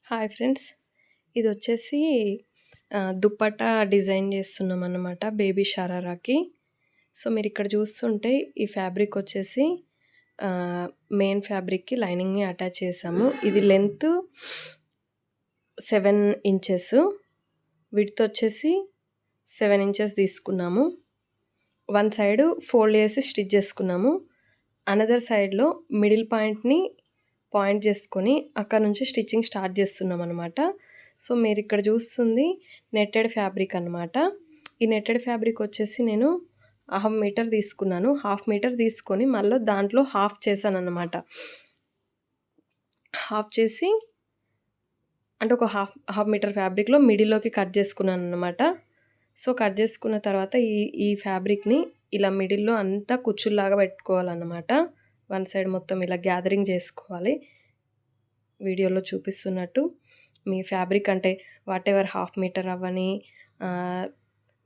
Hi friends. ఇదొచ్చేసి dupatta design చేస్తున్నామన్నమాట baby షరారాకి. సో, మీరిక్కడ చూస్తుంటే ఈ ఫ్యాబ్రిక్ వచ్చేసి మెయిన్ ఫ్యాబ్రిక్‌కి లైనింగ్‌ని అటాచ్ చేశాము. ఇది లెంత్ 7 ఇంచెస్, విడ్త్ వచ్చేసి 7 ఇంచెస్ తీసుకున్నాము. వన్ సైడ్ ఫోల్డ్ చేసి స్టిచ్ చేసుకున్నాము. అనదర్ సైడ్‌లో మిడిల్ పాయింట్ చేసుకొని అక్కడ నుంచి స్టిచ్చింగ్ స్టార్ట్ చేస్తున్నామన్నమాట. సో, మీరిక్కడ చూస్తుంది నెట్టెడ్ ఫ్యాబ్రిక్ అన్నమాట. ఈ నెట్టెడ్ ఫ్యాబ్రిక్ వచ్చేసి నేను 1/2 మీటర్ తీసుకున్నాను. 1/2 మీటర్ తీసుకొని మళ్ళీ దాంట్లో హాఫ్ చేశానన్నమాట. హాఫ్ చేసి అంటే ఒక హాఫ్ మీటర్ ఫ్యాబ్రిక్‌లో మిడిల్‌లోకి కట్ చేసుకున్నానన్నమాట. సో, కట్ చేసుకున్న తర్వాత ఈ ఫ్యాబ్రిక్‌ని ఇలా మిడిల్‌లో అంతా కుచ్చుల్లాగా పెట్టుకోవాలన్నమాట. వన్ సైడ్ మొత్తం ఇలా గ్యాదరింగ్ చేసుకోవాలి. వీడియోలో చూపిస్తున్నట్టు మీ ఫ్యాబ్రిక్ అంటే వాటెవర్ 1/2 మీటర్ అవ్వని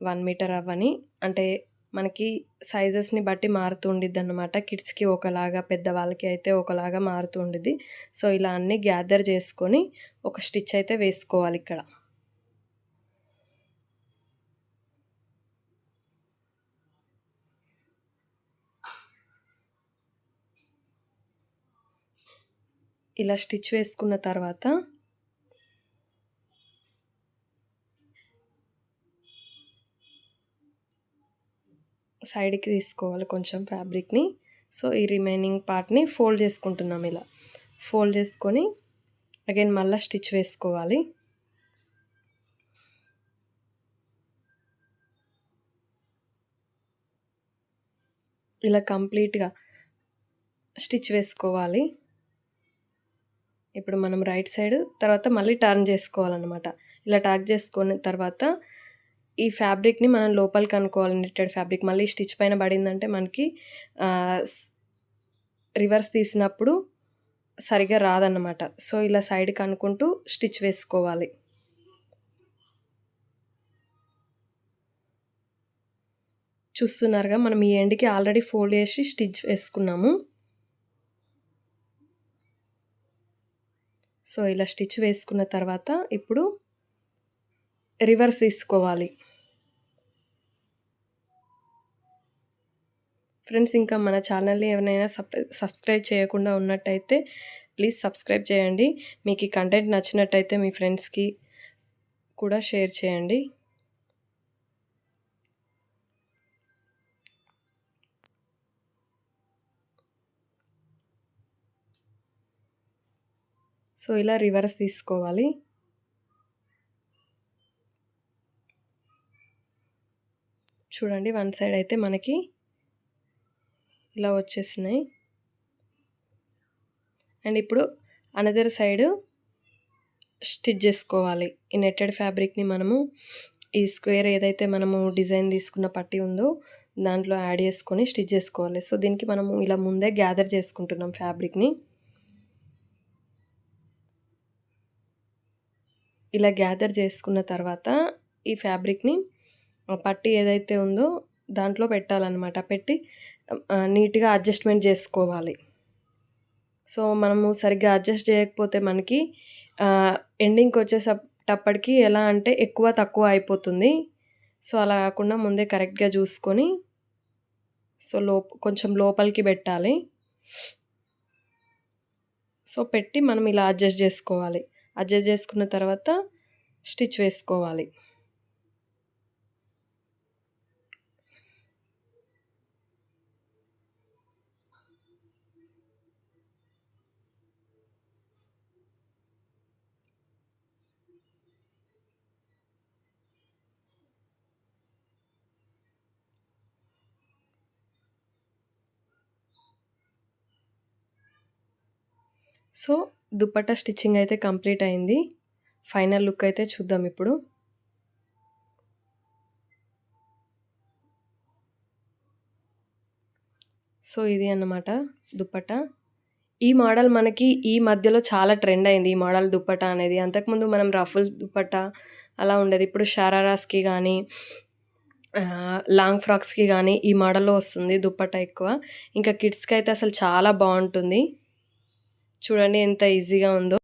1 మీటర్ అవ్వని అంటే మనకి సైజెస్‌ని బట్టి మారుతూ ఉండిద్దన్నమాట. కిడ్స్‌కి ఒకలాగా, పెద్దవాళ్ళకి అయితే ఒకలాగా మారుతూ ఉండిద్ది. సో, ఇలా అన్నీ గ్యాదర్ చేసుకొని ఒక స్టిచ్ అయితే వేసుకోవాలిక్కడ. ఇలా స్టిచ్ వేసుకున్న తర్వాత సైడ్‌కి తీసుకోవాలి కొంచెం ఫ్యాబ్రిక్‌ని. సో, ఈ రిమైనింగ్ పార్ట్‌ని ఫోల్డ్ చేసుకుంటున్నాం ఇలా. ఫోల్డ్ చేసుకొని అగైన్ మళ్ళా స్టిచ్ వేసుకోవాలి. ఇలా కంప్లీట్‌గా స్టిచ్ వేసుకోవాలి. ఇప్పుడు మనం రైట్ సైడ్ తర్వాత మళ్ళీ టర్న్ చేసుకోవాలన్నమాట. ఇలా టర్న్ చేసుకున్న తర్వాత ఈ ఫ్యాబ్రిక్‌ని మనం లోపలికి అనుకోవాలి. నెట్టెడ్ ఫ్యాబ్రిక్ మళ్ళీ స్టిచ్ పైన పడిందంటే మనకి ఆహ్, రివర్స్ తీసినప్పుడు సరిగ్గా రాదన్నమాట. సో, ఇలా సైడ్‌కి అనుకుంటూ స్టిచ్ వేసుకోవాలి. చూస్తున్నారుగా మనం ఈ ఎండ్‌కి ఆల్రెడీ ఫోల్డ్ చేసి స్టిచ్ వేసుకున్నాము. సో, ఇలా స్టిచ్ వేసుకున్న తర్వాత ఇప్పుడు రివర్స్ తీసుకోవాలి. ఫ్రెండ్స్, ఇంకా మన ఛానల్‌ని ఎవరైనా సబ్స్క్రైబ్ చేయకుండా ఉన్నట్టయితే ప్లీజ్ సబ్స్క్రైబ్ చేయండి. మీకు ఈ కంటెంట్ నచ్చినట్టయితే మీ ఫ్రెండ్స్‌కి కూడా షేర్ చేయండి. సో, ఇలా రివర్స్ తీసుకోవాలి. చూడండి వన్ సైడ్ అయితే మనకి ఇలా వచ్చేసినాయి. అండ్ ఇప్పుడు అనదర్ సైడ్ స్టిచ్ చేసుకోవాలి. ఈ నెట్టెడ్ ఫ్యాబ్రిక్‌ని మనము ఈ స్క్వేర్ ఏదైతే మనము డిజైన్ తీసుకున్న పట్టీ ఉందో దాంట్లో యాడ్ చేసుకొని స్టిచ్ చేసుకోవాలి. సో, దీనికి మనము ఇలా ముందే గ్యాదర్ చేసుకుంటున్నాం ఫ్యాబ్రిక్‌ని. ఇలా గ్యాదర్ చేసుకున్న తర్వాత ఈ ఫ్యాబ్రిక్‌ని పట్టీ ఏదైతే ఉందో దాంట్లో పెట్టాలన్నమాట. పెట్టి నీట్‌గా అడ్జస్ట్‌మెంట్ చేసుకోవాలి. సో, మనము సరిగ్గా అడ్జస్ట్ చేయకపోతే మనకి ఎండింగ్‌కొచ్చేటప్పటికి ఎలా అంటే ఎక్కువ, తక్కువ అయిపోతుంది. సో, అలా కాకుండా ముందే కరెక్ట్‌గా చూసుకొని సో, కొంచెం లోపలికి పెట్టాలి. సో, పెట్టి మనం ఇలా అడ్జస్ట్ చేసుకోవాలి. అడ్జస్ట్ చేసుకున్న తర్వాత స్టిచ్ వేసుకోవాలి. సో, దుపట్టా స్టిచ్చింగ్ అయితే కంప్లీట్ అయింది. ఫైనల్ లుక్ అయితే చూద్దాం ఇప్పుడు. సో, ఇది అన్నమాట దుపట్టా. ఈ మోడల్ మనకి ఈ మధ్యలో చాలా ట్రెండ్ అయింది. ఈ మోడల్ దుపట్టా అనేది. అంతకుముందు మనం రఫుల్ దుపట్టా అలా ఉండేది. ఇప్పుడు షరారాస్‌కి గానీ లాంగ్ ఫ్రాక్స్‌కి గానీ ఈ మోడల్‌లో వస్తుంది దుపట్టా ఎక్కువ. ఇంకా కిడ్స్‌కైతే అసలు చాలా బావుంటుంది. చూడండి ఎంత ఈజీగా ఉందో.